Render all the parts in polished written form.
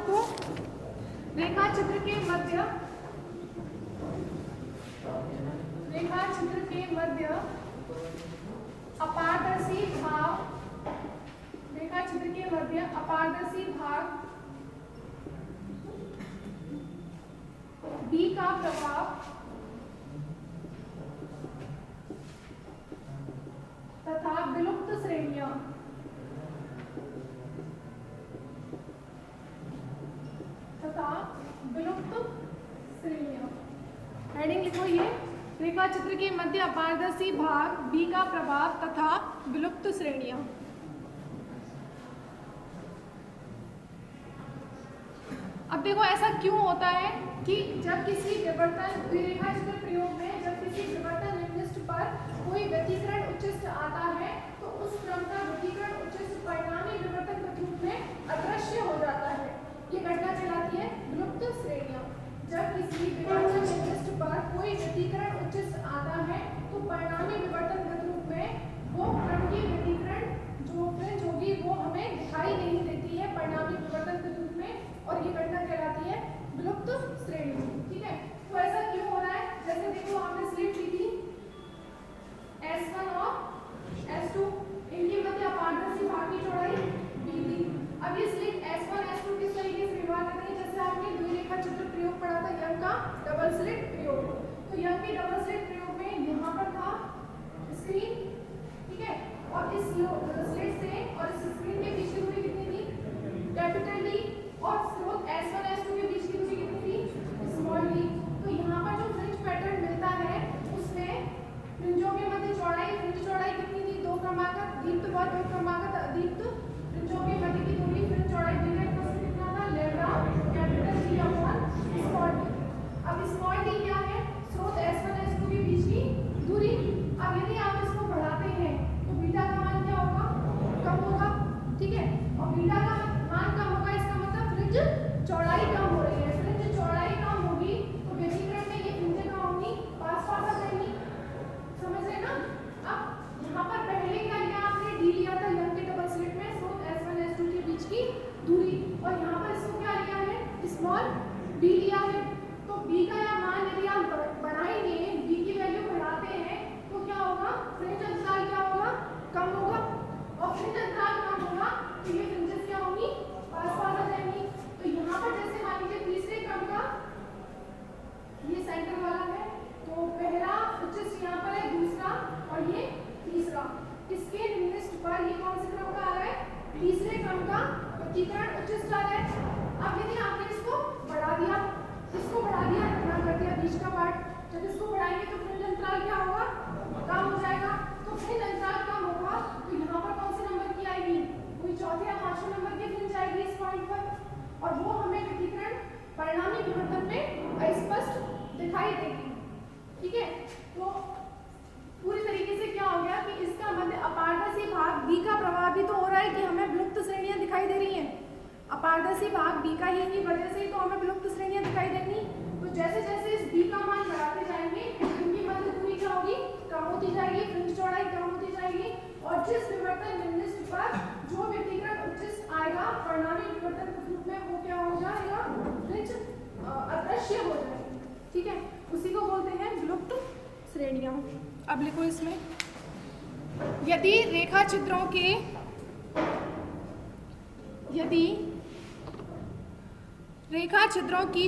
आपको रेखा चित्र के मध्य अपारदर्शी भाग B का प्रभाव तथा विलुप्त श्रेणियां हेडिंग लिखो ये रेखा चित्र के मध्य अपारदर्शी भाग B का प्रभाव तथा विलुप्त श्रेणियां। अब देखो ऐसा क्यों होता है कि जब किसी विवर्तन द्विरेखा चित्र प्रयोग में जब किसी विवर्तन निर्दिष्ट पर कोई व्यतिकरण उच्चिष्ट आता है तो उस क्रम का व्यतिकरण उच्चिष्ट परिणामी विवर्तन प्रतिरूप में अदृश्य हो जाता है। ये घटना कहलाती है विलुप्त श्रेणियां। जब किसी विवर्तन निर्दिष्ट पर कोई व्यतिकरण उच्चिष्ट आता है तो परिणामी विवर्तन प्रतिरूप में वो क्रम की व्यतिकरण जो फ्रिंज होगी वो हमें दिखाई नहीं देती है परिणामी विवर्तन प्रतिरूप में, और ये घटना कहलाती है विलुप्त श्रेणी। ठीक है, तो ऐसा क्यों हो रहा है? जैसे देखो आपने स्लिट ली थी S1 और S2, इनके मध्य अपारदर्शी भाग की चौड़ाई B थी। अब ये स्लिट S1 S2 किस तरीके से व्यवहार कर रही है? जैसे आपने द्विरेखा चित्र प्रयोग पढ़ा था यंग का डबल स्लिट प्रयोग, तो यंग के डबल स्लिट प्रयोग में यहाँ पर था स्क्रीन, ठीक है, और इस स्लिट से और इस स्क्रीन के बीच की दूरी कितनी थी? कैपिटल D, और स्रोत S1 S2 के बीच की दूरी कितनी थी? Small d। तो यहाँ पर जो फ्रिंज पैटर्न मिलता है उसमें फ्रिंजों के मध्य चौड़ाई, फ्रिंज चौड़ाई कितनी थी? 2 क्रमागत दीप्त व 2 क्रमागत अदीप्त फ्रिंजों के मध्य की दूरी फ्रिंज चौड़ाई कितना था? Lambda capital D upon small d। अब स्मॉल d क्या है? स्रोत S1 S2 के बीच की दूरी। अब यदि आप इसको बढ़ाते हैं तो बीटा का मान क्या होगा? कम होगा, ठीक है, और बीटा का मान कम होगा इसका मतलब फ्रिंज चौड़ाई कम हो रही है। फ्रिंज चौड़ाई कम होगी तो व्यतिकरण में ये फ्रिंजें कम होंगी, पास आ जाएंगी, समझ रहे ना? अब यहाँ पर पहले क्या लिया आपने? D लिया था यंग के डबल स्लिट में स्रोत S1 S2 के बीच की दूरी, और यहाँ पर इसको क्या लिया है? स्मॉल d लिया है। तो B का यह मान यदि आप बढ़ाएंगे, B की वैल्यू बढ़ाते हैं तो क्या होगा? फ्रिंज अंतराल क्या होगा? कम होगा, और फ्रिंज अंतराल कम होगा तो ये फ्रिंजेस क्या होंगी? पास आ जाएंगी। तो यहाँ पर जैसे मान लीजिए तीसरे क्रम का ये सेंटर वाला है, तो पहला उच्चिष्ट यहाँ पर है, दूसरा और ये तीसरा। इसके निर्दिष्ट पर ये कौन से क्रम का आ रहा है? तीसरे क्रम का व्यतिकरण उच्चिष्ट आ रहा है। अब यदि आपने इसको बढ़ा दिया, इतना कर दिया बीच का पार्ट, जब इसको बढ़ाएंगे तो फ्रिंज अंतराल क्या होगा? कम हो जाएगा। तो फ्रिंज अंतराल कम होगा तो यहाँ पर कौन से नंबर की आएगी? कोई चौथे या पांचवें नंबर की फ्रिंज आएगी इस पॉइंट पर, और वो हमें व्यतिकरण परिणामी विवर्तन में अस्पष्ट दिखाई देगी। ठीक है, तो पूरी तरीके से क्या हो गया कि इसका मध्य अपारदर्शी भाग B का प्रभाव भी तो हो रहा है कि हमें विलुप्त श्रेणियां दिखाई दे रही हैं। अपारदर्शी भाग B का ही की वजह से तो हमें विलुप्त श्रेणियां दिखाई देंगी। तो जैसे जैसे इस B का मान बढ़ाते जाएंगे इनकी मध्य दूरी क्या होगी? कम होती जाएगी, फ्रिंज चौड़ाई कम होती जाएगी, और जिस विवर्तन निर्दिष्ट पर जो व्यतिकरण उच्चिष्ट आएगा परिणामी विवर्तन के रूप में वो क्या हो जाएगा? फ्रिंज अदृश्य हो जाएगी। ठीक है, उसी को बोलते हैं विलुप्त श्रेणियां। अब लिखो इसमें, यदि रेखा चित्रों की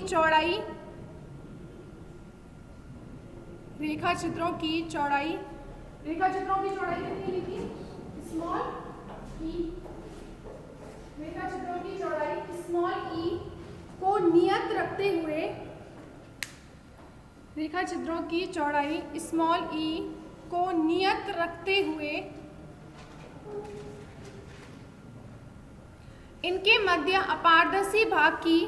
चौड़ाई कितनी लिखी? Small e। रेखा चित्रों की चौड़ाई स्मॉल e को नियत रखते हुए, रेखा चित्रों की चौड़ाई स्मॉल e को नियत रखते हुए इनके मध्य अपारदर्शी भाग की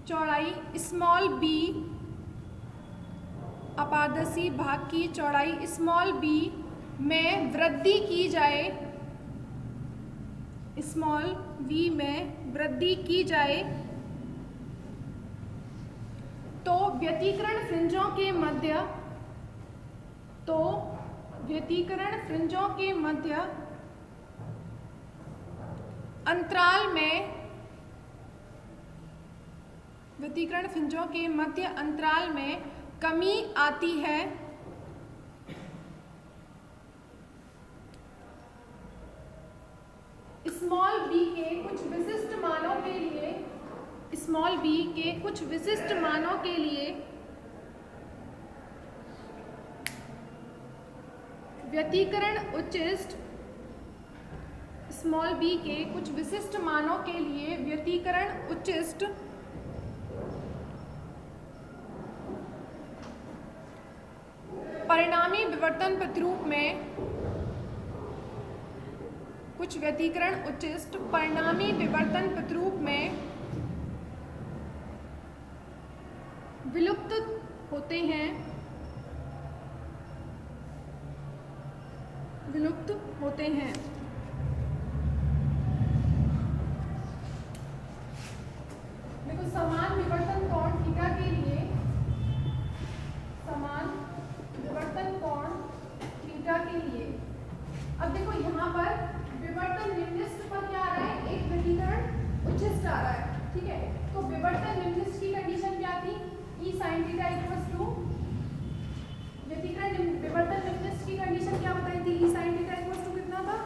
चौड़ाई स्मॉल b, अपारदर्शी भाग की चौड़ाई स्मॉल b में वृद्धि की जाए, स्मॉल v में वृद्धि की जाए तो व्यतिकरण फ्रिंजों के मध्य तो व्यतिकरण फ्रिंजों के मध्य अंतराल में व्यतिकरण फ्रिंजों के मध्य अंतराल में कमी आती है स्मॉल बी के कुछ विशिष्ट मानों के लिए, स्मॉल बी के कुछ विशिष्ट मानों के लिए व्यतिकरण उच्चिष्ट, स्मॉल बी के कुछ विशिष्ट मानों के लिए व्यतिकरण उच्चिष्ट परिणामी विवर्तन प्रतिरूप में, कुछ व्यतिकरण उच्चिष्ट परिणामी विवर्तन प्रतिरूप में विलुप्त होते हैं, विलुप्त होते हैं। देखो समान विवर्तन कोण थीटा के लिए, समान विवर्तन कोण थीटा के लिए, अब देखो यहाँ पर विवर्तन निम्निष्ठ पर क्या आ रहा है, एक व्यतिकरण उच्चिष्ट आ रहा है, ठीक है। तो विवर्तन निम्निष्ठ की कंडीशन क्या थी, ई साइन थीटा इक्वल्स टू, व्यतिकरण विवर्तन निम्निष्ठ की कंडीशन क्या बताई थी, ई साइन थीटा इक्वल्स टू कितना था,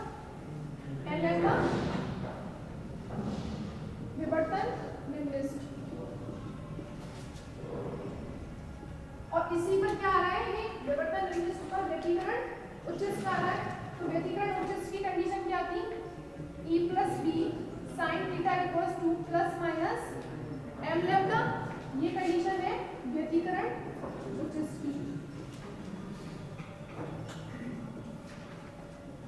एल लैम्डा विवर्तन निम्निष्ठ। और इसी पर क्या आ रहा है, ये विवर्तन निम्निष्ठ पर व्यतिकरण उच्चिष्ट आ रहा है। तो व्यतिकरण उच्चिष्ट की कंडीशन क्या थी, E plus B sine theta equals to plus minus M lambda, ये कंडीशन है व्यतिकरण उच्चिष्ट की।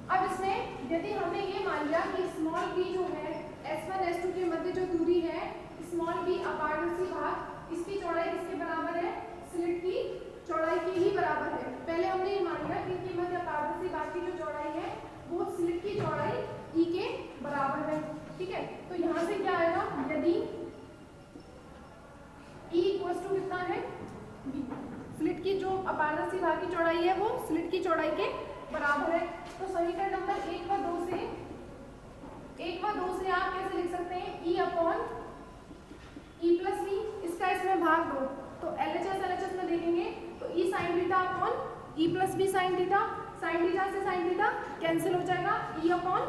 अब इसमें यदि हमने ये मान लिया कि स्मॉल b जो है s1 s2 के मध्य जो दूरी है, स्मॉल b अपारदर्शी भाग, इसकी चौड़ाई किसके बराबर है, स्लिट की चौड़ाई के ही बराबर है। पहले हमने ये मान लिया कि इनके मध्य अपारदर्शी भाग की जो चौड़ाई है वो स्लिट की चौड़ाई e के बराबर है, ठीक है। तो यहाँ से क्या आएगा, यदि e इक्वल्स टू कितना है b, स्लिट की जो अपारदर्शी भाग की चौड़ाई है वो स्लिट की चौड़ाई के बराबर है। तो समीकरण नंबर 1 व 2 से आप कैसे लिख सकते हैं, e upon e plus v, इसका इसमें भाग दो तो LHS में देखेंगे तो e sine theta upon e plus v sine theta, sine theta से साइन थीटा कैंसिल हो जाएगा, e upon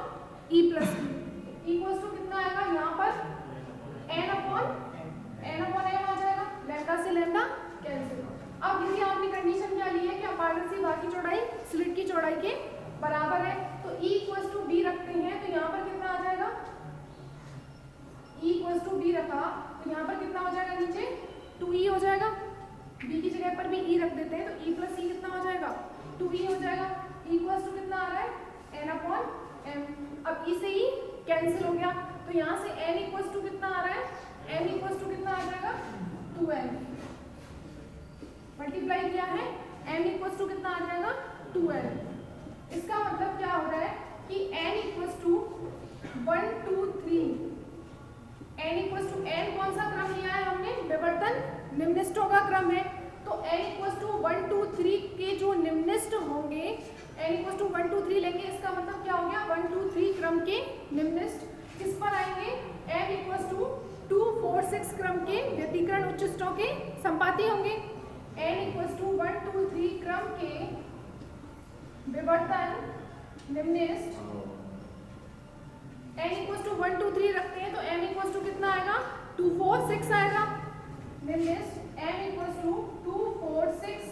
e plus v equals to कितना आएगा, यहाँ पर n अपॉन m आ जाएगा, लैम्डा से लैम्डा कैंसिल। अब यदि आपने कंडीशन क्या ली है कि अपारदर्शी भाग की चौड़ाई स्लिट की चौड़ाई के बराबर है, तो E इक्वल्स टू बी रखते हैं तो यहाँ पर कितना आ जाएगा, E इक्वल्स टू बी रखा तो यहाँ पर कितना हो जाएगा, नीचे 2E हो जाएगा, B की जगह पर भी E रख देते हैं तो E प्लस E कितना हो जाएगा, 2E हो जाएगा। E इक्वल्स टू कितना आ रहा है, n अपॉन m। अब E से E कैंसिल हो गया तो यहाँ से n इक्वल्स टू कितना आ रहा है, m इक्वल्स टू कितना आ जाएगा, 2n मल्टीप्लाई किया है, m इक्वल्स टू कितना आ जाएगा, 2n। इसका मतलब क्या हो रहा है कि n equals to 1 2 3, n equals to n कौन सा क्रम लिया है हमने, विवर्तन निम्निष्ठों का क्रम है। तो n इक्वल्स टू 1 2 3 के जो निम्निष्ठ होंगे, n इक्वल्स टू 1 2 3 लेंगे, इसका मतलब क्या हो गया, 1 2 3 क्रम के निम्निष्ठ किस पर आएंगे, m इक्वल्स टू 2 4 6 क्रम के व्यतिकरण उच्चिष्टों के संपाती होंगे। n इक्वल्स टू 1 2 3 क्रम के विवर्तन निम्निष्ठ, n इक्वल्स टू 1 2 3 रखते हैं तो m इक्वल्स टू कितना आएगा, 2 4 6 आएगा, निम्निष्ठ m इक्वल्स टू 2 4 6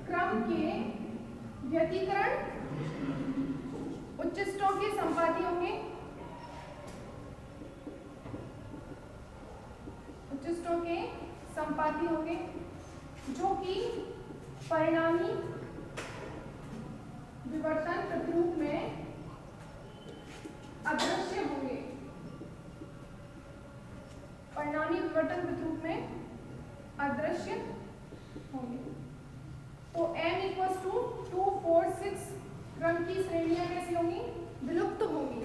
क्रम के व्यतिकरण उच्चिष्टों के संपाती होंगे, उच्चिष्टों के संपाती होंगे जो कि परिणामी विवर्तन प्रतिरूप में अदृश्य होंगे, परिणामी विवर्तन प्रतिरूप में अदृश्य होंगे। तो m इक्वल्स टू 2 4 6 क्रम की श्रेणियां कैसी होंगी, विलुप्त होंगी।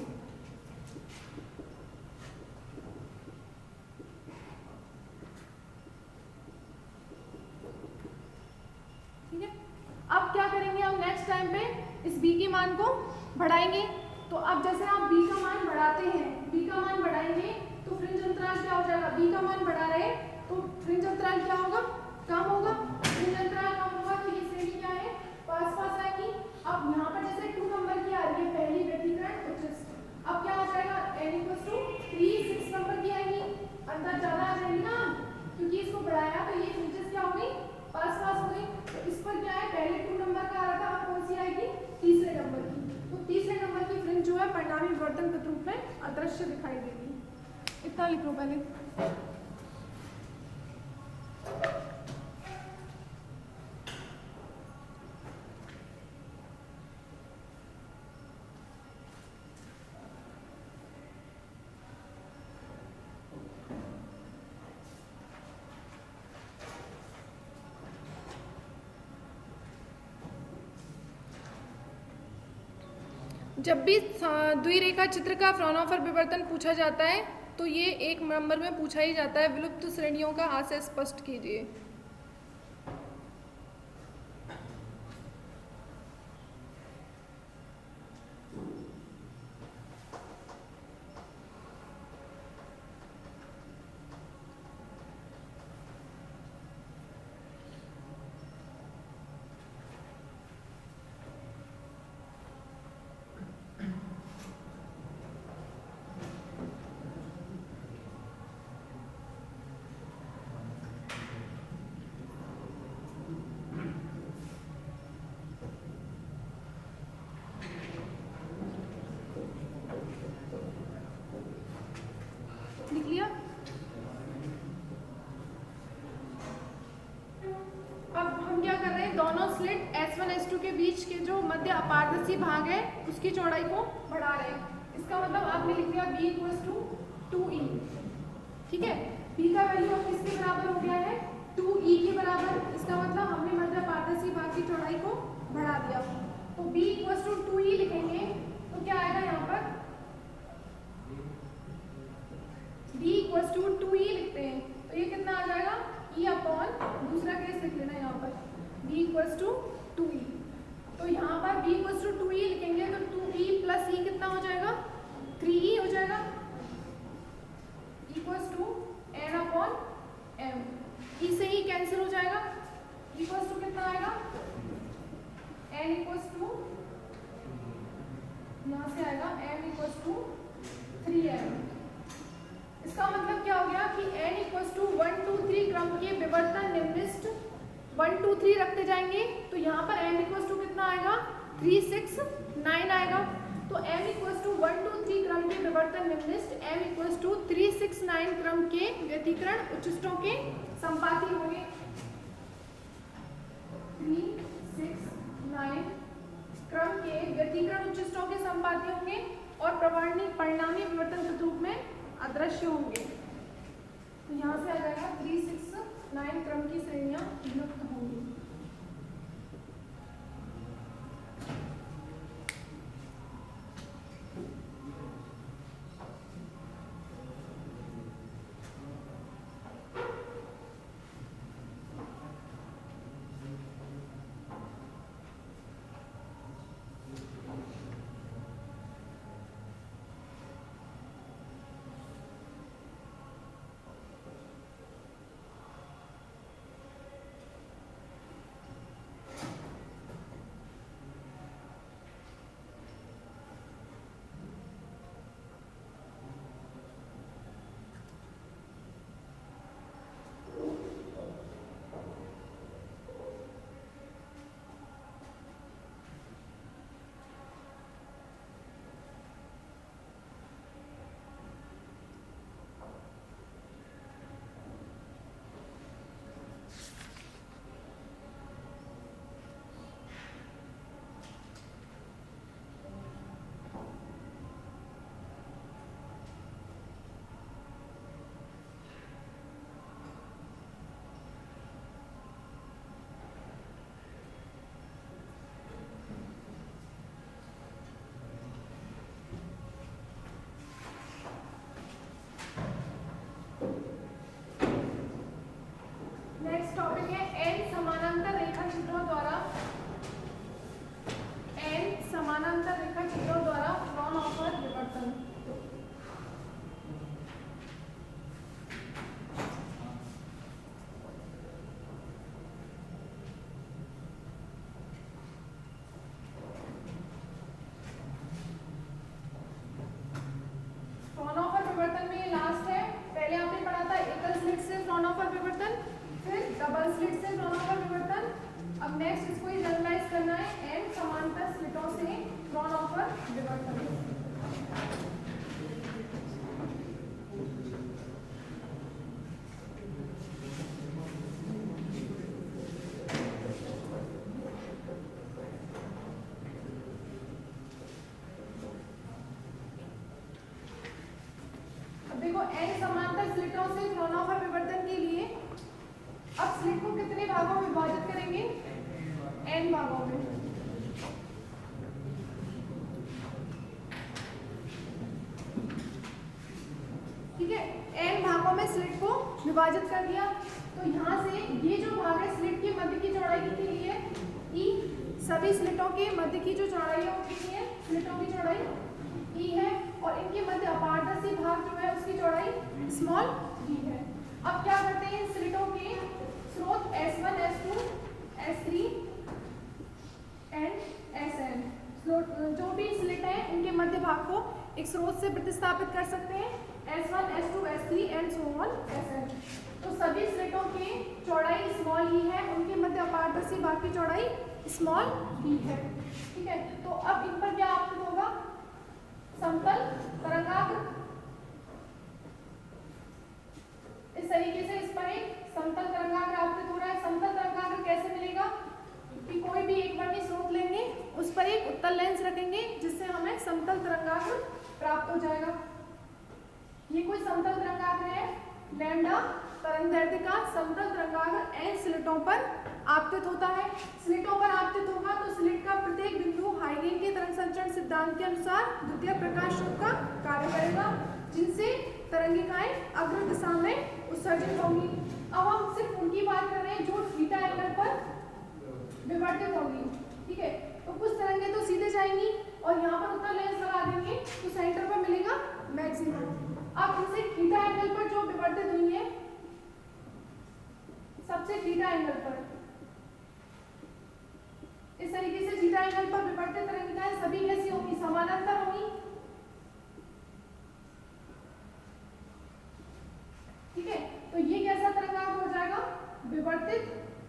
जैसे आप b का मान बढ़ाते हैं, b का मान बढ़ाएंगे तो फ्रिंज अंतराल क्या हो जाएगा, b का मान बढ़ा रहे हैं तो फ्रिंज अंतराल क्या होगा, कम होगा। फ्रिंज अंतराल कम होगा तो ये श्रेणी क्या है, पास पास आएगी। अब यहाँ पर जैसे 2 नंबर की आ रही है पहली व्यतिकरण उच्चिष्ट, अब क्या हो जाएगा n इक्वल टू 3 6 नंबर की आएगी, अंदर ज्यादा आ जाएगी ना क्योंकि इसको बढ़ाया तो ये फ्रिंजेस क्या हो गई, पास पास हो गई। तो इस पर क्या है, पहले 2 नंबर का आ रहा था, अब कौन सी आएगी, तीसरे नंबर की। तो तीसरे नंबर की फ्रिंज जो है परिणामी विवर्तन प्रतिरूप में अदृश्य दिखाई देगी। इतना लिख लो पहले। जब भी द्विरेखा चित्र का फ्राउनहोफर विवर्तन पूछा जाता है तो ये 1 नंबर में पूछा ही जाता है, विलुप्त श्रेणियों का आशय स्पष्ट कीजिए। लिख लिया। अब हम क्या कर रहे हैं, दोनों स्लिट S1 S2 के बीच के जो मध्य अपारदर्शी भाग है उसकी चौड़ाई को बढ़ा रहे हैं। इसका मतलब आपने लिख दिया b इक्वल्स टू 2e, ठीक है। b का वैल्यू अब किसके बराबर हो गया है, 2e के बराबर। इसका मतलब हमने मध्य अपारदर्शी भाग की चौड़ाई को बढ़ा दिया। तो b इक्वल्स टू 2e लिखेंगे तो क्या आएगा, यहाँ पर b इक्वल्स टू 2e लिखते हैं तो ये कितना आ जाएगा, e अपॉन दूसरा केस लिख लेना यहाँ पर b इक्वल्स टू 2e। तो यहाँ पर b इक्वल्स टू 2e लिखेंगे तो 2e प्लस e कितना हो जाएगा, 3e हो जाएगा, equals to n upon m। e से ही कैंसिल हो जाएगा, इक्वल्स टू कितना आएगा, n इक्वल्स टू यहाँ से आएगा m इक्वल्स टू 3m। इसका मतलब क्या हो गया कि n इक्वल्स टू 1 2 3 क्रम के विवर्तन निम्नलिखित 1 2 3 रखते जाएंगे तो यहाँ पर n इक्वल्स टू कितना आएगा, 3 6 9 आएगा। तो m इक्वल्स टू 1 2 3 क्रम के विवर्तन निम्नलिखित m इक्वल्स टू 3 6 9 क्रम के व्यतिकरण उच्चिष्टों के संपाती होंगे। 3 6 9 क्रम के व्यतिकरण उच्चिष्टों के संपाती होंगे और परिणामी विवर्तन प्रतिरूप में अदृश्य होंगे। तो यहाँ से आ जाएगा 3 6 9 क्रम की श्रेणियां विलुप्त होंगी। विवर्तन। फ्राउनहोफर विवर्तन में लास्ट है, पहले आपने पढ़ा था एकल स्लिट से फ्राउनहोफर विवर्तन, फिर डबल स्लिट से फ्राउनहोफर विवर्तन। अब नेक्स्ट इसको ही जनरलाइज करना है एन समांतर स्लिटों से फ्राउनहोफर विवर्तन। देखो एन समांतर स्लिटों से फ्राउनहोफर विवर्तन के लिए अब स्लिट को कितने भागों में विभाजित करेंगे? एन भागों में। ठीक है, एन भागों में स्लिट को विभाजित कर दिया। तो यहाँ से ये जो भाग है स्लिट की मध्य की चौड़ाई कितनी ली है? ई। सभी स्लिटों के मध्य की जो चौड़ाई है वो कितनी है? स्लिटों की चौड़ाई ई है, और इनके मध्य अपारदर्शी भाग जो है उसकी चौड़ाई स्मॉल डी है। अब क्या करते हैं, स्लिटों के स्रोत S1, S2, S3 and Sn, जो भी स्लिट है उनके मध्य भाग को एक स्रोत से प्रतिस्थापित कर सकते हैं, S1, S2, S3 and so on Sn। तो सभी स्लिटों की चौड़ाई स्मॉल ई है, उनके मध्य अपारदर्शी भाग की चौड़ाई स्मॉल डी है। ठीक है, तो अब इन पर क्या आपको होगा? समतल तरंगाग्र। इस तरीके से इस पर एक समतल तरंगाग्र आपतित हो रहा है। समतल तरंगाग्र कैसे मिलेगा? कि कोई भी एक वर्णी स्रोत लेंगे, उस पर एक उत्तल लेंस रखेंगे, जिससे हमें समतल तरंगाग्र प्राप्त हो जाएगा। ये कोई समतल तरंगाग्र है, लैम्डा तरंगदैर्ध्य का समतल तरंगाग्र एन स्लिटों पर आपतित होता है। स्लिटों पर आपतित होगा तो स्लिट का प्रत्येक बिंदु हाइगेन के तरंग संचरण सिद्धांत के अनुसार द्वितीय प्रकाश स्रोत का कार्य करेगा, जिनसे तरंगिकाएं अग्र दिशा में उत्सर्जित होंगी। अब हम सिर्फ उनकी बात कर रहे हैं जो थीटा एंगल पर विवर्तित होंगी। ठीक है, तो कुछ तरंगें तो सीधे जाएंगी और यहाँ पर उत्तल लेंस लगा देंगे तो सेंटर पर मिलेगा मैक्सिमम। अब इनसे थीटा एंगल पर जो विवर्तित हुई है, सबसे थीटा एंगल पर, इस तरीके से थीटा एंगल पर विवर्तित तरंगिकाएं सभी कैसी होंगी? समानांतर होंगी। ठीक है, तो ये कैसा तरंगाग्र हो जाएगा? विवर्तित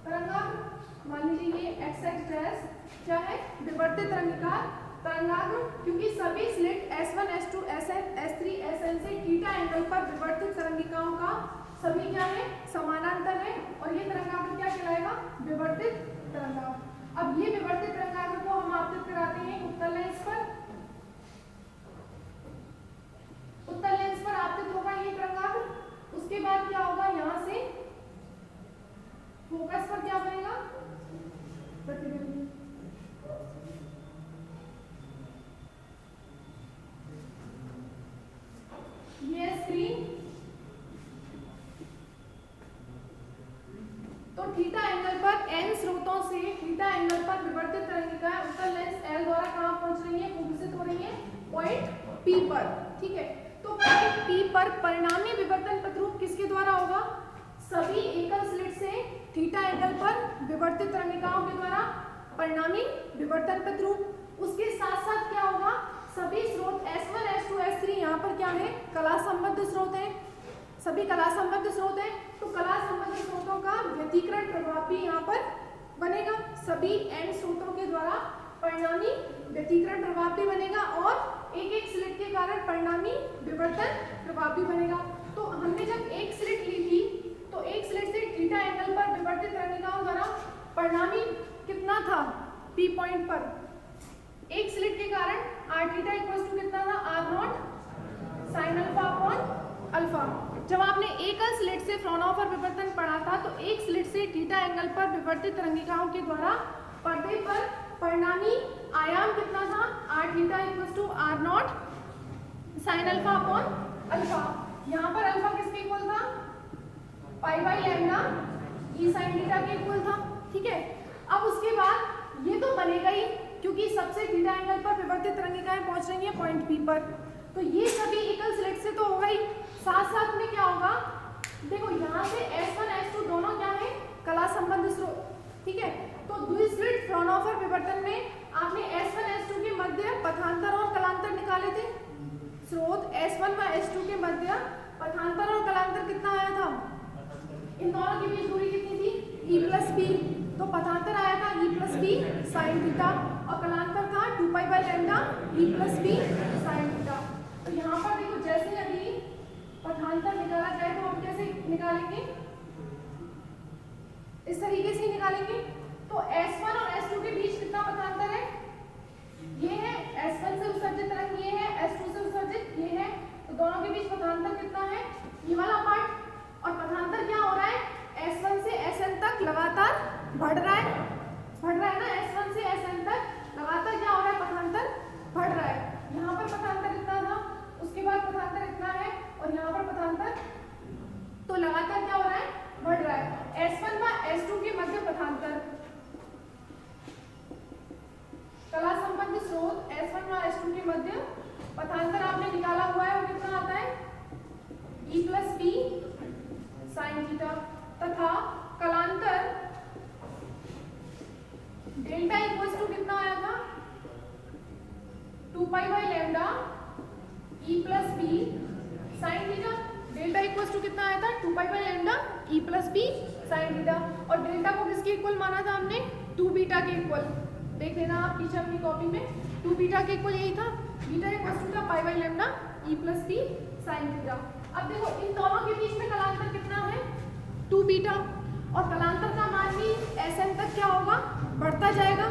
तरंगाग्र। मान लीजिए ये XX डैश क्या है? विवर्तित तरंगाग्र, क्योंकि सभी slit S1, S2, Sn, S3, Sn से थीटा एंगल पर विवर्तित तरंगिकाओं का सभी क्या है? समानांतर है, और ये तरंगाग्र क्या कहलाएगा? विवर्तित तरंगाग्र। अब ये विवर्तित तरंगाग्र को हम आपतित कराते हैं उत्तल लेंस पर। उत्तल लेंस पर आपतित होगा ये तरंगाग्र। उसके बाद क्या होगा? यहाँ से फोकस पर क्या बनेगा? प्रतिबिंब। ये स्क्रीन। तो थीटा एंगल पर एन स्रोतों से थीटा एंगल पर विवर्तित तरंगिकाएं उत्तल लेंस L द्वारा कहां पहुंच रही है? फोकसित हो रही है पॉइंट P पर। ठीक है, तो पॉइंट P पर परिणामी विवर्तन प्रतिरूप किसके द्वारा होगा? सभी एकल स्लिट से थीटा एंगल पर विवर्तित तरंगिकाओं के द्वारा परिणामी विवर्तन प्रतिरूप। उसके साथ साथ क्या होगा? सभी स्रोत S1, S2, S3 यहाँ पर क्या है? कला संबद्ध स्रोत है, सभी कला संबद्ध स्रोत है। तो कला संबद्ध स्रोतों का व्यतिकरण प्रभाव भी यहाँ पर बनेगा। सभी एन स्रोतों के द्वारा परिणामी व्यतिकरण प्रभाव भी बनेगा, और एक एक स्लिट के कारण परिणामी विवर्तन प्रभाव भी बनेगा। तो हमने जब एक स्लिट ली थी, तो एक स्लिट से थीटा एंगल पर विवर्तित तरंगिकाओं द्वारा परिणामी कितना था? P पॉइंट पर एक स्लिट के कारण r थीटा इक्वल टू कितना था? r0 sin alpha upon alpha. जब आपने एकल स्लिट से फ्राउनहोफर विवर्तन पढ़ा था, तो एक स्लिट से थीटा एंगल पर विवर्तित तरंगिकाओं के द्वारा पर्दे पर परिणामी आयाम कितना था? r theta equal to r0 sin alpha upon alpha. यहाँ पर अल्फा किसके इक्वल था? Pi by lambda E sin theta के इक्वल था। ठीक है, अब उसके बाद ये तो बनेगा ही, क्योंकि सबसे थीटा एंगल पर विवर्तित तरंगिकाएं पहुंच रही हैं पॉइंट P पर। तो ये सभी इक्वल स्लिट से तो होगा ही, साथ साथ में क्या होगा, देखो यहाँ से S1 S2 दोनों क्या है, कला संबंध स्रोत, ठीक है। तो द्विस्लिट फ्राउनहोफर विवर्तन में आपने S1 S2 के मध्य पथांतर और कलांतर निकाले थे। स्रोत S1 व S2 के मध्य पथांतर और कलांतर कितना आया था, इन दोनों के बीच दूरी कितनी थी, E प्लस बी। तो पथांतर आया था E plus B sine theta और कलांतर था 2 pi by lambda E plus B sine theta. तो यहाँ पर देखो जैसे अभी पथांतर निकाला जाए तो हम कैसे निकालेंगे, इस तरीके से निकालेंगे। तो S1 और S2 के बीच कितना पथांतर है, ये है S1 से उत्सर्जित तरंग, ये है S2 से उत्सर्जित, ये है। तो दोनों के बीच पथांतर कितना है, ये वाला पार्ट। और पथांतर क्या हो रहा है, S1 से Sn तक लगातार बढ़ रहा है ना, S1 से Sn तक लगातार क्या हो रहा है, पथांतर बढ़ रहा है। यहाँ पर पथांतर इतना था, उसके बाद पथांतर इतना है और यहाँ पर पथांतर, तो लगातार क्या हो रहा है, बढ़ रहा है। S1 व S2 के मध्य पथांतर, कला संबंध स्रोत S1 व S2 के मध्य पथांतर आपने निकाला हुआ है, वो कितना आता है, E plus B sine theta, तथा कलांतर डेल्टा इक्वल्स टू कितना आया था, 2 pi by lambda E plus B sine theta. Delta equals to कितना आया था, 2 pi by lambda E plus B sine theta. और डेल्टा को किसके इक्वल माना था हमने, 2 बीटा के इक्वल। देख लेना आप पीछे अपनी कॉपी में, 2 बीटा के इक्वल यही था, बीटा इक्वल्स टू था pi by lambda E plus B sine theta. अब देखो इन दोनों के बीच में कलांतर कितना है, 2 बीटा, और कलांतर का मान भी Sn तक क्या होगा, बढ़ता जाएगा,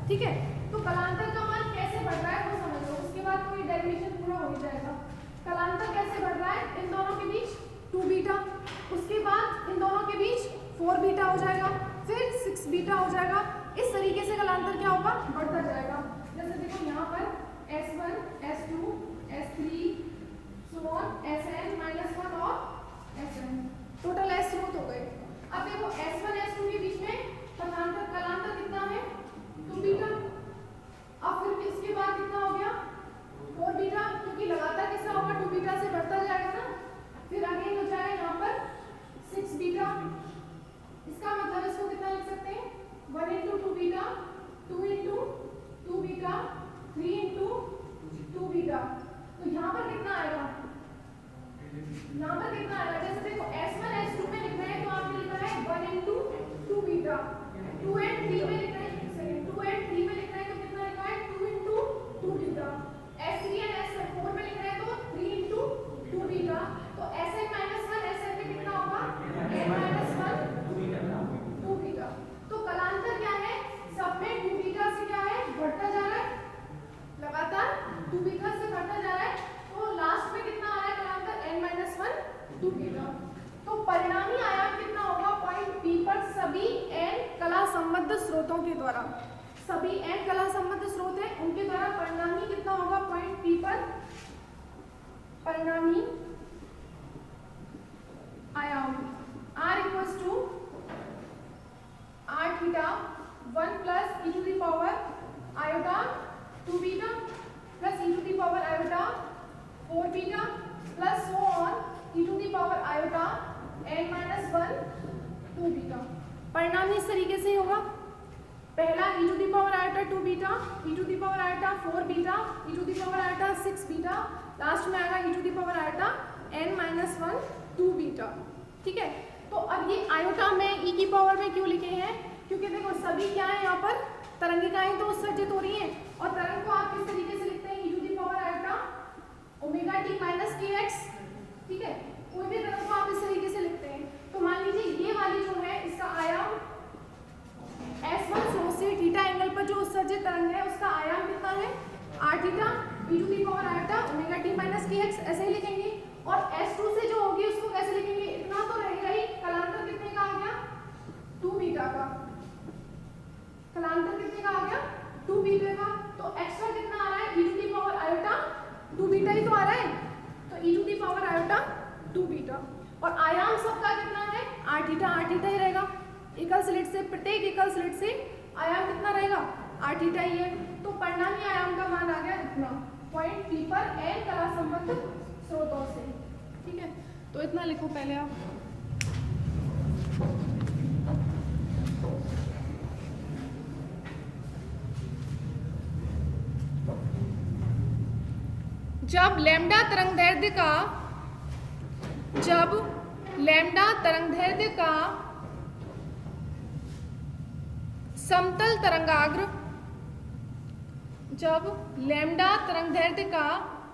ठीक है। तो कलांतर का मान कैसे बढ़ रहा है वो समझ लो, उसके बाद तो ये डेरिवेशन पूरा हो जाएगा। कलांतर कैसे बढ़ रहा है, इन दोनों के बीच 2 बीटा, उसके बाद इन दोनों के बीच 4 बीटा हो जाएगा, फिर 6 बीटा हो जाएगा। इस तरीके से कलांतर क्या होगा, बढ़ता जाएगा। जैसे देखो यहाँ पर S1 S2 S3 Sn -1 और Sn, टोटल S स्रोत हो गए। अब देखो S1 S2 के बीच में पथांतर कलांतर कितना है, 2 बीटा। अब फिर इसके बाद कितना हो गया, 4 बीटा, क्योंकि लगातार कितना होगा, 2 बीटा से बढ़ता जाएगा ना। फिर अगेन हो जाएगा यहाँ पर 6 बीटा। इसका मतलब इसको कितना लिख सकते हैं, 1 into 2 beta, 2 into 2 beta, 3 into 2 beta. तो यहाँ पर कितना आएगा, यहाँ पर कितना आएगा, जैसे देखो S1 S2 में लिखना है तो आपने लिखा है 1 इंटू 2 बीटा, 2 एंड 3 में लिखना है, 2 एंड 3 में लिखना है तो कितना लिखा है, 2 into 2 beta. S3 and S4 में लिखना है तो 3 इंटू 2 बीटा। तो Sn -1 Sn में कितना होगा, n -1 2 बीटा। तो कलांतर क्या है, सब में 2 बीटा से क्या है, बढ़ता जा रहा है, लगातार 2 बीटा से बढ़ता जा रहा है। तो लास्ट में कितना आ रहा है कलांतर, n -1 2 बीटा। तो परिणामी आयाम कितना होगा, पॉइंट P पर सभी n कला संबद्ध स्रोतों के द्वारा, सभी n कला संबद्ध स्रोत हैं उनके द्वारा परिणामी कितना होगा, पॉइंट P पर परिणामी आयाम r equals to r theta 1 plus e to the power iota 2 beta plus e to the power iota 4 beta plus so on e to the power iota n -1 2 beta. परिणाम इस तरीके से होगा, पहला e to the power iota 2 beta, e to the power iota 4 beta, e to the power iota 6 beta, last में आएगा e to the power iota n -1 2 beta, ठीक है। तो अब ये आयोटा में e की पावर में क्यों लिखे हैं, क्योंकि देखो सभी क्या है यहाँ पर तरंगिकाएं तो उत्सर्जित हो रही हैं, और तरंग को आप किस तरीके से लिखते हैं, e to the power iota omega t minus kx, ठीक है। कोई भी तरंग को आप इस तरीके से लिखते हैं। तो मान लीजिए ये वाली जो है इसका आयाम S1 स्रोत से थीटा एंगल पर जो उत्सर्जित तरंग है उसका आयाम कितना है, r theta e to the power iota omega t minus kx, ऐसे ही लिखेंगे। और S2 से जो होगी उसको कैसे लिखेंगे, इतना तो रहेगा ही, कलांतर कितने का आ गया, 2 बीटा का, कलांतर कितने का आ गया, 2 बीटा का। तो एक्स्ट्रा कितना आ रहा है, e to the power iota 2 beta ही तो आ रहा है, तो e to the power iota 2 beta. और आयाम सबका कितना है, r थीटा ही रहेगा। एकल स्लिट से, प्रत्येक एकल स्लिट से आयाम कितना रहेगा, r थीटा ही है। तो परिणामी आयाम का मान आ गया इतना। पॉइंट पी पर n कला संबद्ध स्रोतों से। ठीक है, तो इतना लिखो पहले आप। जब लैम्डा तरंगदैर्ध्य का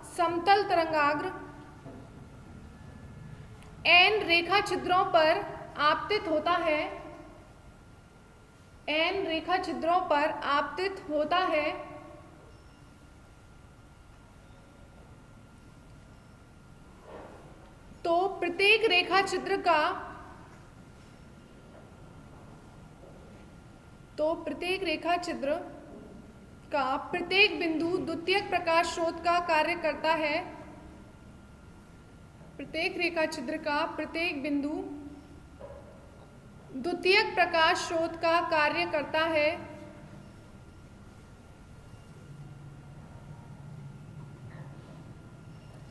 समतल तरंगाग्र n रेखा छिद्रों पर आपतित होता है तो प्रत्येक रेखा छिद्र का प्रत्येक बिंदु द्वितीयक प्रकाश स्रोत का कार्य करता है। प्रत्येक रेखा छिद्र का प्रत्येक बिंदु द्वितीयक प्रकाश स्रोत का कार्य करता है,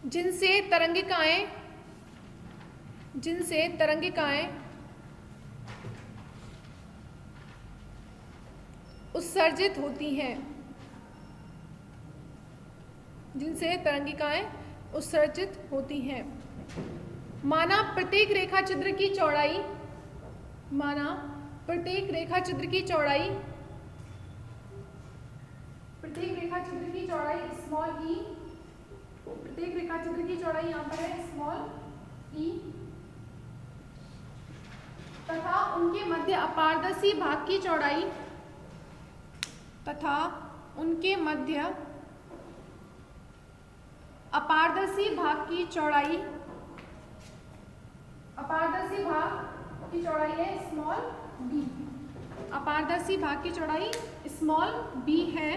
जिनसे तरंगिकाएं उत्सर्जित होती हैं। माना प्रत्येक रेखा छिद्र की चौड़ाई स्मॉल ई, प्रत्येक रेखा छिद्र की चौड़ाई यहाँ पर है स्मॉल ई, तथा उनके मध्य अपारदर्शी भाग की चौड़ाई अपारदर्शी भाग की चौड़ाई है स्मॉल बी। अपारदर्शी भाग की चौड़ाई स्मॉल बी है।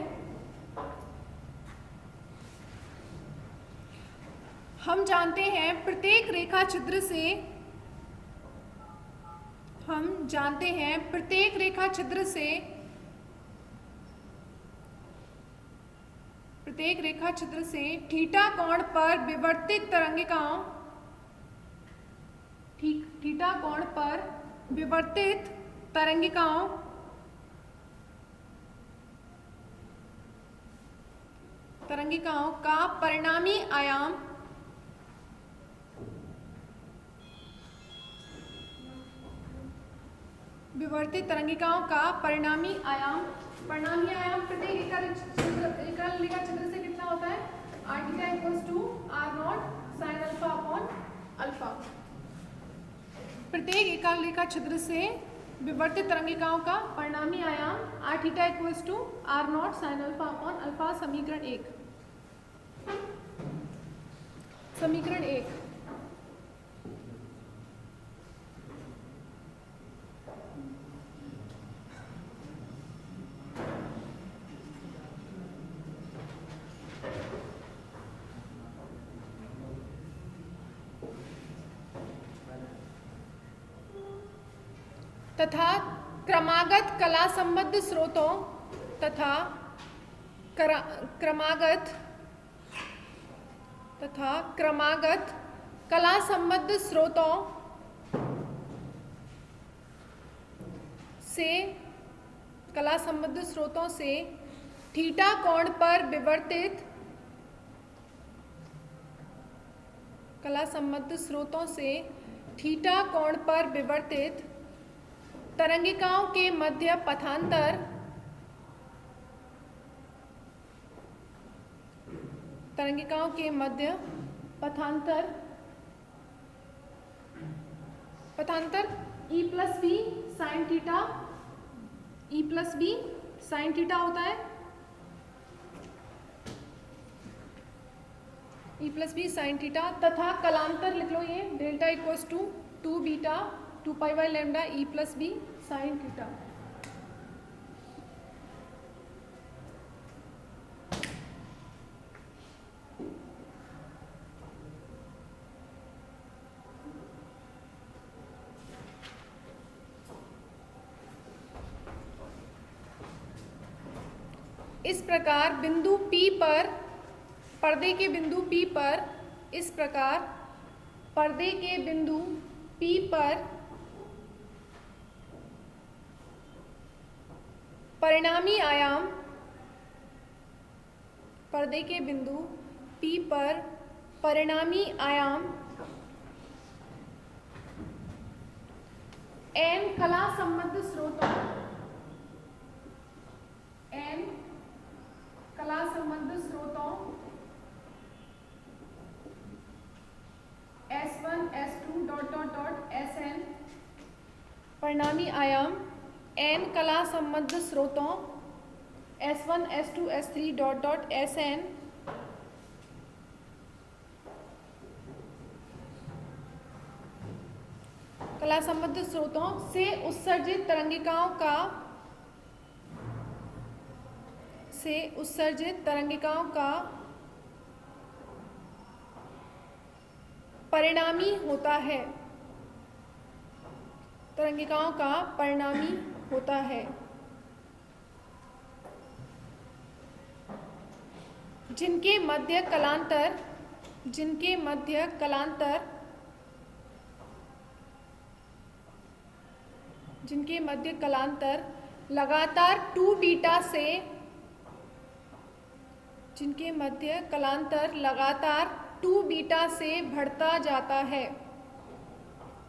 हम जानते हैं प्रत्येक रेखा छिद्र से थीटा कोण पर विवर्तित तरंगिकाओं का परिणामी आयाम प्रत्येक रेखा छिद्र से कितना होता है? r theta equals to r not sine alpha upon alpha. प्रत्येक एकाग्र रेखा छिद्र से विवर्तित तरंगिकाओं का परिणामी आयाम r theta equals to r not sine alpha upon alpha. समीकरण 1। तथा क्रमागत कला संबद्ध स्रोतों कला संबद्ध स्रोतों से थीटा कोण पर विवर्तित तरंगिकाओं के मध्य पथांतर E plus B sine theta होता है। E plus B sine theta तथा कलांतर लिख लो, ये delta equals to 2 beta 2 pi by lambda E plus B sine theta. इस प्रकार बिंदु P पर पर्दे के बिंदु P पर इस प्रकार पर्दे के बिंदु P पर परिणामी आयाम पर्दे के बिंदु P पर परिणामी आयाम n कला संबद्ध स्रोतों n कला संबद्ध स्रोतों S1 S2 Sn परिणामी आयाम n कला संबद्ध स्रोतों S1 S2 S3 Sn कला संबद्ध स्रोतों से उत्सर्जित तरंगिकाओं का परिणामी होता है, तरंगिकाओं का परिणामी होता है, जिनके मध्य कलांतर लगातार 2 बीटा से बढ़ता जाता है,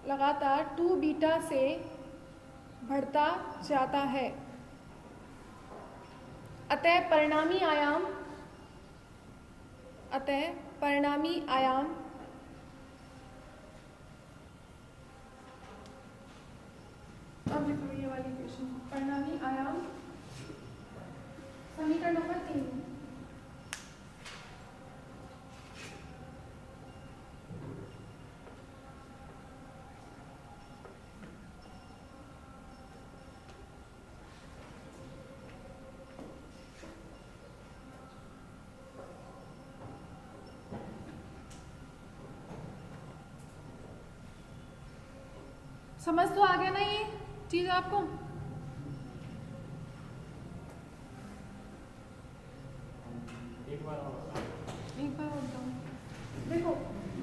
लगातार 2 बीटा से बढ़ता जाता है। अतः परिणामी आयाम अब लिखो ये वाली इक्वेशन। परिणामी आयाम समीकरण नंबर 3 समझ तो आ गया ना ये चीज आपको? एक बार और बताऊं। देखो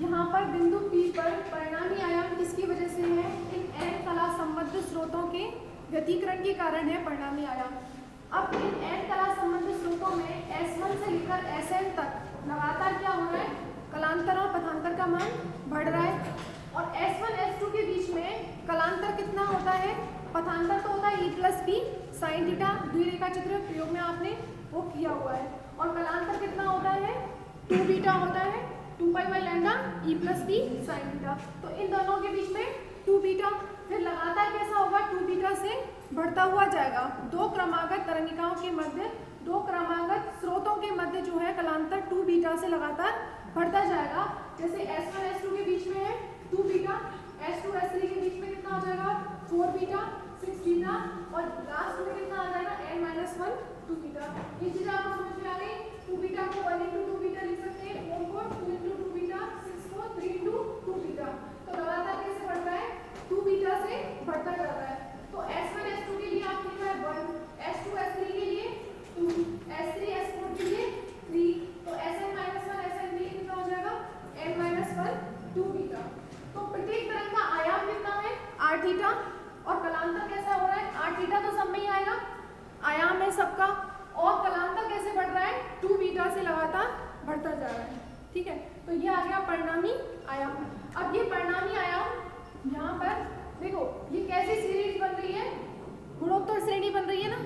यहाँ पर बिंदु P पर परिणामी आयाम किसकी वजह से है? इन n कला संबद्ध स्रोतों के व्यतिकरण के कारण है परिणामी आयाम। अब इन n कला संबद्ध स्रोतों में S1 से लेकर Sn तक लगातार क्या हो रहा है? कलांतर और पथांतर का मान बढ़ रहा है और S1 S2 के बीच में कलांतर कितना होता है? पथांतर तो होता है E+P sin थीटा, द्विरेखा चित्र प्रयोग में आपने वो किया हुआ है। और कलांतर कितना होता है? 2 बीटा होता है, 2π/λ E+P sin थीटा। तो इन दोनों के बीच में 2 बीटा, फिर लगातार कैसा होगा? 2 बीटा से बढ़ता हुआ जाएगा। दो क्रमागत तरंगिकाओं के मध्य, दो क्रमागत स्रोतों के मध्य जो है कलांतर 2 बीटा से लगातार बढ़ता जाएगा। जैसे S1 S2 के बीच में है 2 बीटा, S2 S3 के बीच में कितना हो जाएगा? 4 बीटा 6 बीटा और लास्ट में कितना आ जाएगा? n-1 2 beta. ये चीज आपको समझ में आ गई? 2 बीटा को 1 × 2 बीटा लिख सकते हैं, 4 को 2 × 2 बीटा, 6 को 3 × 2 बीटा। तो लगातार कैसे बढ़ता है? 2 बीटा से बढ़ता जा रहा है। तो S1 S2 के लिए आप लिखा है 1, S2 S3 के लिए 2, S3 S4 के लिए 3, तो Sn-1 Sn भी कितना हो जाएगा? n-1 2 beta. तो प्रत्येक तरंग का आयाम कितना है? r थीटा और कलांतर कैसा हो रहा है? r थीटा तो सब में ही आएगा, आयाम है सबका। और कलांतर कैसे बढ़ रहा है? 2 बीटा से लगातार बढ़ता जा रहा है। ठीक है, तो ये आ गया परिणामी आयाम। अब ये परिणामी आयाम यहाँ पर देखो ये कैसी सीरीज बन रही है? गुणोत्तर श्रेणी बन रही है ना।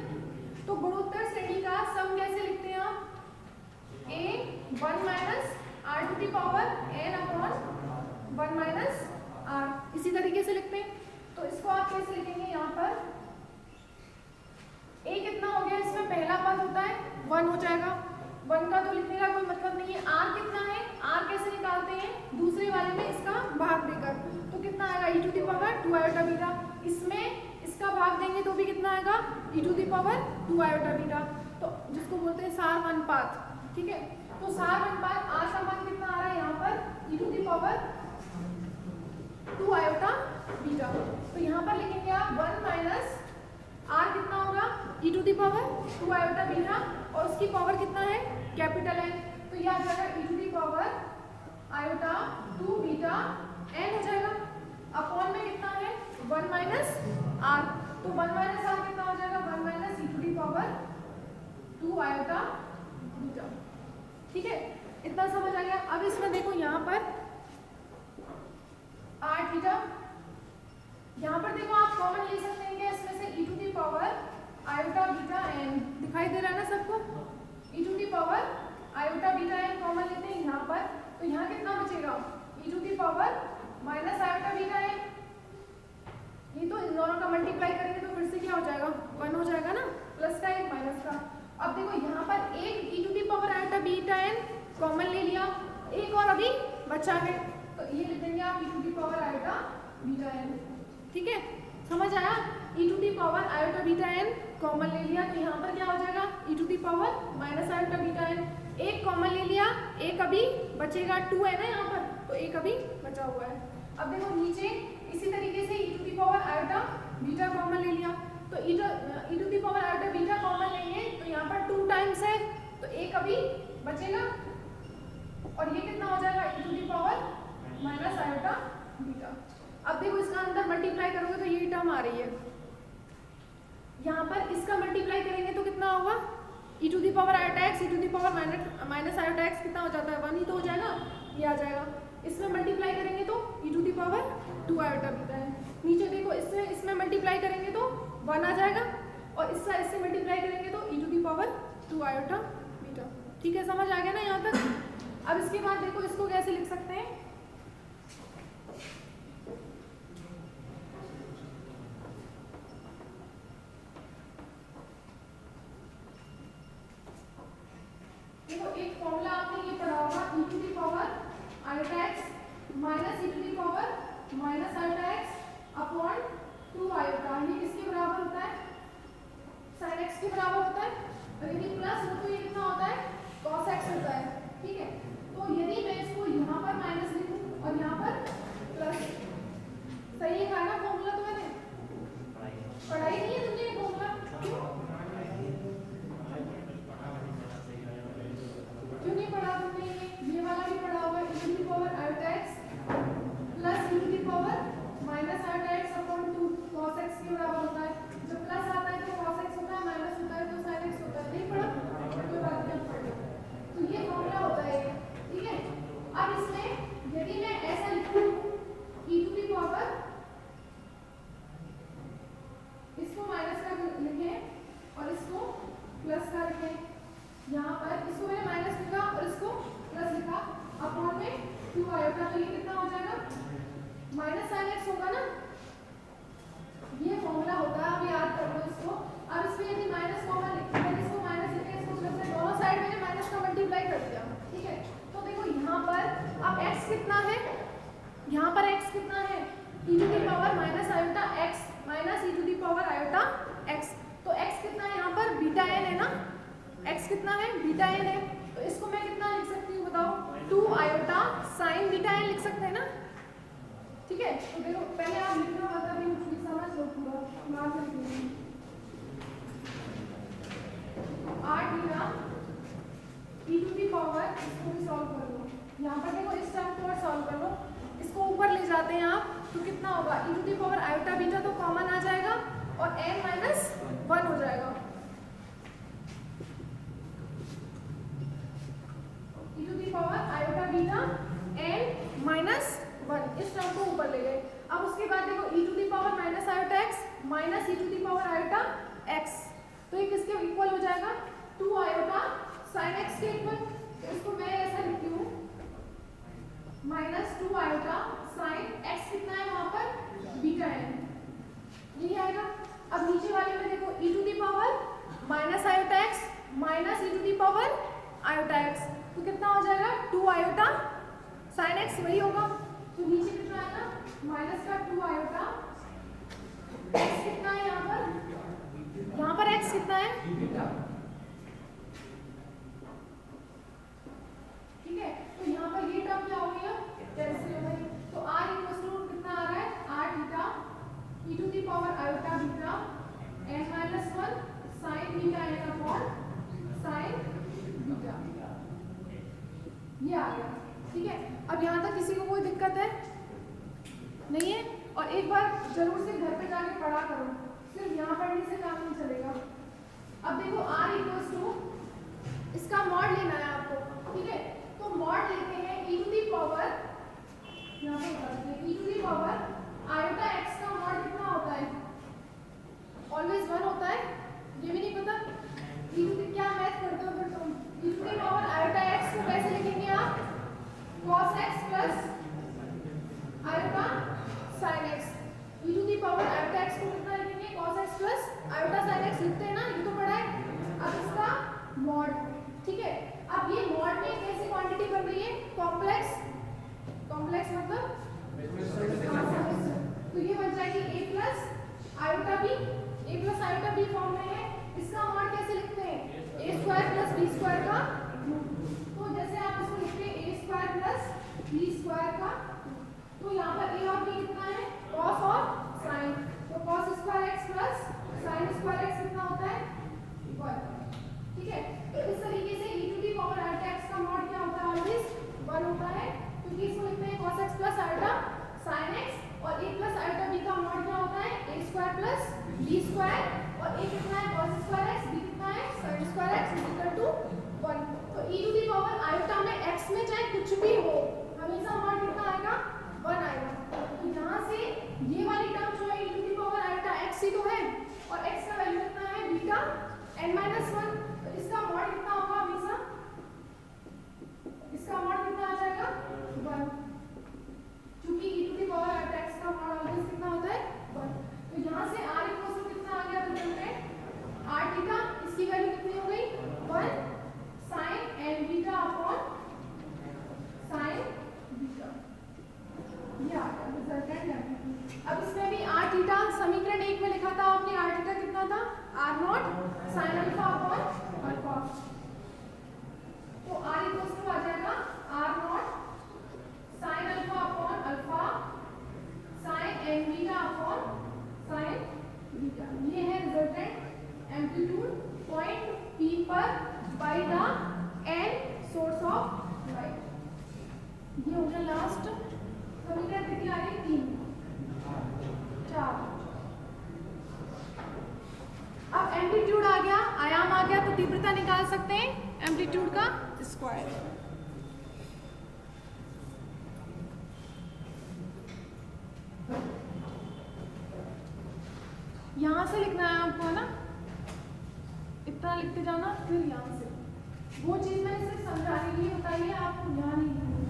तो गुणोत्तर श्रेणी का सम कैसे लिखते हैं आप? a1 r⁴n/1 - r इसी तरीके से लिखते हैं। तो इसको आप कैसे लिखेंगे? यहाँ पर a कितना हो गया? इसमें पहला पद होता है 1 हो जाएगा, 1 का तो लिखने का कोई मतलब नहीं है। r कितना है? r कैसे निकालते हैं? दूसरे वाले में इसका भाग देकर। तो कितना आएगा? e⁴ इसमें इसका भाग देंगे तो भी कितना आएगा? e⁴ तो जिसको बोलते हैं सार अनुपात। ठीक है, तो सार अनुपात r का मान कितना आ रहा है यहाँ पर? e⁴ तो यहाँ पर लिखेंगे आप 1 - r कितना होगा? e⁴ और उसकी पावर कितना है? Capital N। तो तो ये आ जाएगा e to the power iota 2 beta n हो जाएगा। अपॉन में कितना है 1 माइनस r, तो 1 माइनस r कितना हो जाएगा 1 minus e to the power 2 iota beta. ठीक है, इतना समझ आ गया। अब इसमें देखो यहाँ पर r थीटा, यहाँ पर देखो आप कॉमन ले सकते हैं क्या इसमें से e to the power iota beta n, दिखाई दे रहा है ना सबको, e to the power iota beta n common लेते हैं यहाँ पर, तो यहाँ कितना बचेगा e to the power minus iota beta n। ये तो इन दोनों का मल्टीप्लाई करेंगे तो फिर से क्या हो जाएगा 1 हो जाएगा ना, प्लस का एक माइनस का। अब देखो यहाँ पर एक e to the power iota beta n common ले लिया, एक और अभी बचा है, तो ये लिख देंगे आप e to the power iota beta n। ठीक है, समझ आया, e to the power iota beta n common ले लिया, तो यहाँ पर क्या हो जाएगा e to the power minus iota beta n, एक कॉमन ले लिया, एक अभी बचेगा 2 है ना यहाँ पर, तो एक अभी बचा हुआ है। अब देखो नीचे इसी तरीके से e to the power iota beta common ले लिया, तो e to the power iota beta common लेंगे तो यहाँ पर 2 टाइम्स है, तो एक अभी बचेगा, और ये कितना हो जाएगा e to the power minus iota beta. अब देखो इसका अंदर मल्टीप्लाई करोगे तो ये टर्म आ रही है, यहाँ पर इसका मल्टीप्लाई करेंगे तो कितना होगा e to the power iota x, e to the power minus iota x कितना हो जाता है 1 ही तो हो जाएगा, ये आ जाएगा। इसमें मल्टीप्लाई करेंगे तो e to the power 2 iota beta है। नीचे देखो इसमें मल्टीप्लाई करेंगे तो 1 आ जाएगा, और इससे मल्टीप्लाई करेंगे तो e to the power 2 iota beta. ठीक है, समझ आ गया ना यहाँ तक। अब इसके बाद देखो इसको कैसे लिख सकते हैं, देखो एक फॉर्मूला आपने ये पढ़ा होगा e to the power iota x minus e to the power minus iota x upon 2 iota, ये किसके बराबर होता है sin x के बराबर होता है, और यदि प्लस हो तो ये कितना होता है cos x होता है। ठीक है, तो यदि मैं इसको यहाँ पर माइनस लिखूं और यहाँ पर प्लस, सही है ना फॉर्मूला, तो मैंने पढ़ाई नहीं है तुमने ये फॉर्मूला, क्यों नहीं पढ़ा तुमने, ये वाला भी पढ़ा होगा e to the power iota x plus e to the power minus iota x upon 2 cos x के बराबर होता है, जब प्लस आता है तो cos x होता है, माइनस होता है तो sin x होता है, नहीं पढ़ा, कोई बात नहीं, तो ये फॉर्मूला होता है। ठीक है, अब इसमें यदि मैं ऐसा लिखूं e टू दी पावर, इसको माइनस का लिखें और इसको प्लस का लिखें, यहाँ पर इसको मैंने माइनस लिखा और इसको प्लस लिखा, अपॉन में 2 आयोटा, तो ये कितना हो जाएगा माइनस sin x होगा ना, ये फॉर्मूला होता है, अब याद कर लो इसको। अब इसमें यदि माइनस कॉमन लिखते हैं, इसको माइनस लिखे, इसको प्लस है, दोनों साइड मैंने माइनस का मल्टीप्लाई कर दिया। ठीक है, तो देखो यहाँ पर अब x कितना है, यहाँ पर x कितना है e to the power minus iota x minus e to the power iota x, तो x कितना है यहाँ पर बीटा n है ना, x कितना है बीटा n है, तो इसको मैं कितना लिख सकती हूँ बताओ 2 आयोटा साइन बीटा n लिख सकते हैं ना। ठीक है, तो देखो पहले आप लिखना मतलब ये समझ लो पूरा, बाद में लिखेंगे 8 beta e to the power, इसको भी सॉल्व कर लो, यहाँ पर देखो इस टर्म को और सॉल्व कर लो, इसको ऊपर ले जाते हैं आप, तो कितना होगा e to the power iota beta तो कॉमन आ जाएगा और n माइनस 1 हो जाएगा, e to the power iota beta n minus 1, इस टर्म को ऊपर ले गए। अब उसके बाद देखो e to the power minus iota x minus e to the power iota x, तो ये किसके इक्वल हो जाएगा 2 आयोटा sin x के इक्वल, तो इसको मैं ऐसा लिखती हूँ माइनस 2 आयोटा sin x कितना है वहां पर बीटा n, यही आएगा। अब नीचे वाले में देखो e to the power minus iota x minus e to the power iota x, तो कितना हो जाएगा 2 आयोटा sin x, वही होगा, तो नीचे कितना आएगा माइनस का 2 आयोटा x कितना है यहाँ पर x कितना है ठीक है, तो यहाँ पर ये टर्म क्या हो गया कैंसिल हो गई, तो r इक्वल्स टू कितना आ रहा है r theta e to the power iota beta n minus 1 sin beta n upon sin beta. किसी को कोई दिक्कत है? नहीं है? और एक बार जरूर से घर पे जाके पढ़ा करो, सिर्फ यहाँ पढ़ने से काम नहीं चलेगा। अब देखो r इक्वल्स टू, इसका मॉड लेना है आपको, ठीक है? तो मॉड लेते हैं e टू दी पावर, यहाँ पे करते हैं e to the power iota x का मॉड कितना होता है? ऑलवेज 1 होता है, ये भी नहीं पता? e टू दी, क्या मैथ करते हो फिर तुम? e to the power iota x को कैसे लिखेंगे आप? cos x plus iota sin x। e to the power iota x को कितना लिखेंगे? cos x plus iota sin x लिखते हैं ना, ये तो पढ़ा है। अब इसका मॉड, ठीक है? अब ये मॉड में कैसी क्वांटिटी बन रही है? कॉम्प्लेक्स, कॉम्प्लेक्स मतलब तो ये बन जाएगी a plus iota b, a plus iota b form में है। इसका मॉड कैसे लिखते हैं? a square plus b square का, तो जैसे आप इसको लिखते हैं a square plus b square का, तो यहाँ पर a और b कितना है? cos और sin, तो cos square x plus sin square x कितना होता है? 1, ठीक है? तो इस तरीके से e to the power iota x का मॉड क्या होता है? ऑलवेज 1 होता है, क्योंकि इसको लिखते हैं cos x plus iota sin x, और a प्लस आयोटा b का मॉड क्या होता है? a square plus b square, और a कितना है? cos स्क्वायर x, b कितना है? sin square x equal to 1। तो e to the power iota में x में चाहे कुछ भी हो, हमेशा मॉड कितना आएगा? 1 आएगा। तो यहाँ से ये वाली टर्म जो है e to the power iota x ही तो है, और x का वैल्यू कितना है? बीटा n-1, तो इसका मॉड कितना होगा हमेशा? इसका मॉड कितना आ जाएगा? 1, क्योंकि e to the power iota x का मॉड ऑलवेज कितना होता है? 1। तो यहाँ से r इक्वल टू कितना आ गया रिजल्ट में? r थीटा, इसकी वैल्यू कितनी हो गई? 1 sin n beta upon sin beta, ये आ गया रिजल्टेंट। अब इसमें भी r थीटा समीकरण 1 में लिखा था आपने, r थीटा कितना था? r0 sin alpha upon alpha, तो r इक्वल टू आ जाएगा r0 sin alpha upon alpha sin n beta upon sin beta. ये है रिजल्टेंट एम्पलीट्यूड पॉइंट p पर by the n source of light. ये हो गया लास्ट समीकरण, कितनी आ गई? 3, 4। अब एम्पलीट्यूड आ गया, आयाम आ गया, तो तीव्रता निकाल सकते हैं एम्पलीट्यूड का स्क्वायर। यहां से लिखना है आपको, है ना? इतना लिखते जाना, फिर यहां से वो चीज मैंने सिर्फ समझाने के लिए बताई है, आपको यहाँ नहीं लिखनी है।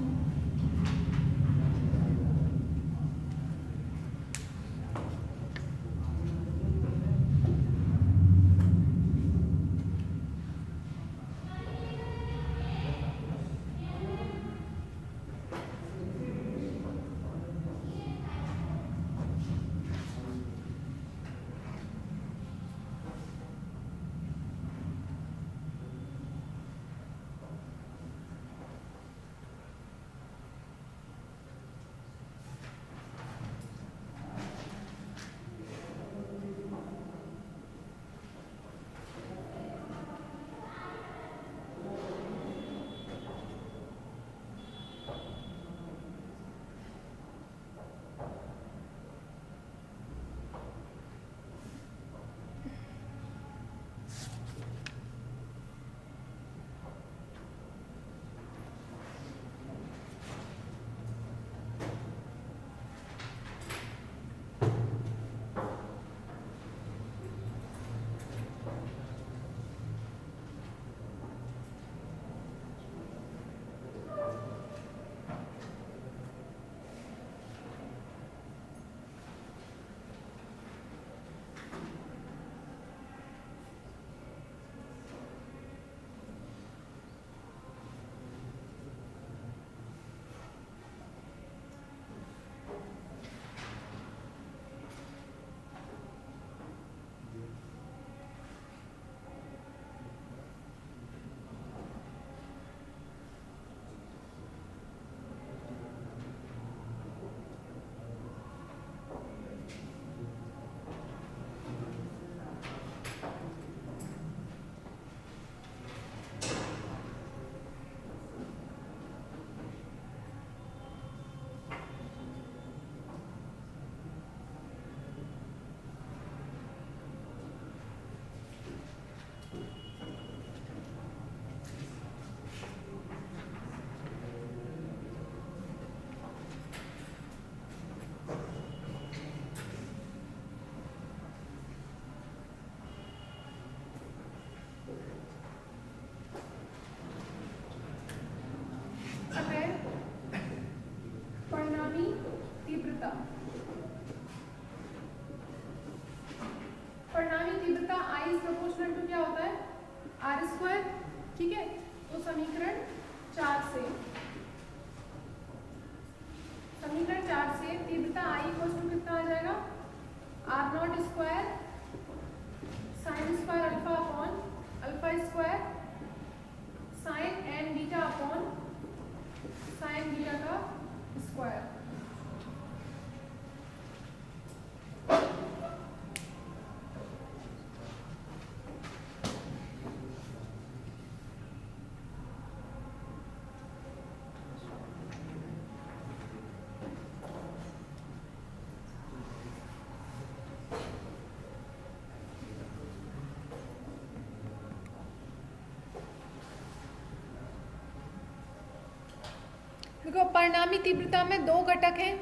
देखो परिणामी तीव्रता में दो घटक हैं।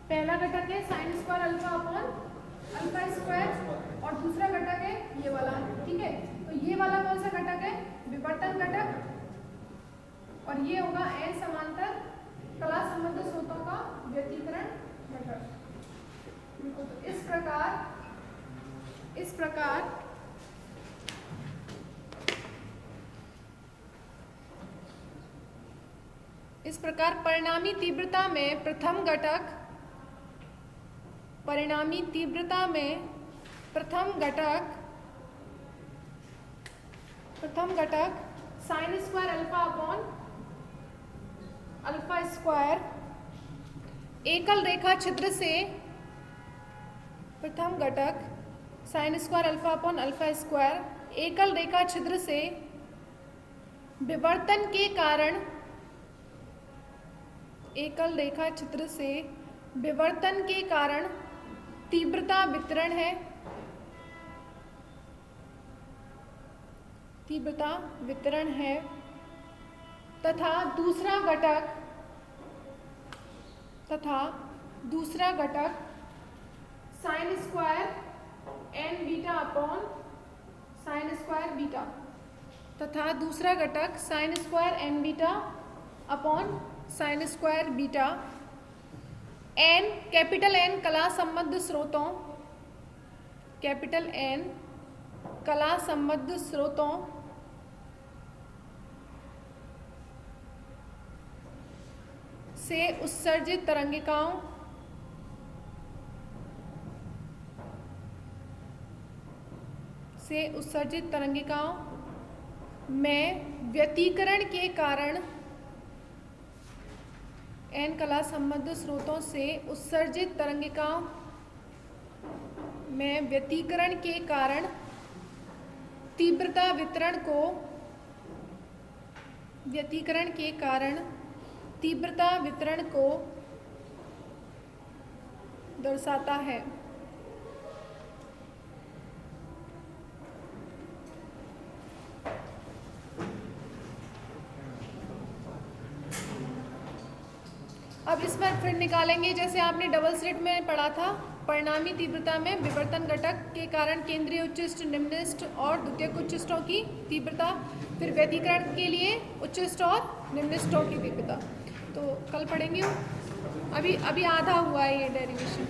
पहला घटक है sine square alpha upon alpha square और दूसरा घटक है ये वाला, ठीक है। तो ये वाला कौन सा घटक है? विवर्तन घटक। और ये होगा n समांतर कला संबंध स्रोतों का व्यतिकरण घटक। तो इस प्रकार परिणामी तीव्रता में प्रथम घटक sine square alpha upon alpha square एकल रेखा छिद्र से, प्रथम घटक sine square alpha upon alpha square एकल रेखा छिद्र से विवर्तन के कारण, एकल रेखा छिद्र से विवर्तन के कारण तीव्रता वितरण है, तथा दूसरा घटक sine square N beta upon sine square beta, तथा दूसरा घटक sine square N beta upon sine square beta. N capital N कला संबद्ध स्रोतों, कैपिटल एन कला संबद्ध स्रोतों से उत्सर्जित तरंगिकाओं में व्यतिकरण के कारण, एन कला संबद्ध स्रोतों से उत्सर्जित तरंगिकाओं में व्यतिकरण के कारण तीव्रता वितरण को दर्शाता है। अब इस पर फिर निकालेंगे जैसे आपने डबल स्लिट में पढ़ा था। परिणामी तीव्रता में विवर्तन घटक के कारण केंद्रीय उच्चिष्ट, निम्नलिष्ट और द्वितीयक उच्चिष्टों की तीव्रता, फिर व्यतिकरण के लिए उच्चिष्ट और निम्नलिष्टों की तीव्रता। तो कल पढ़ेंगे। अभी आधा हुआ है ये डेरिवेशन।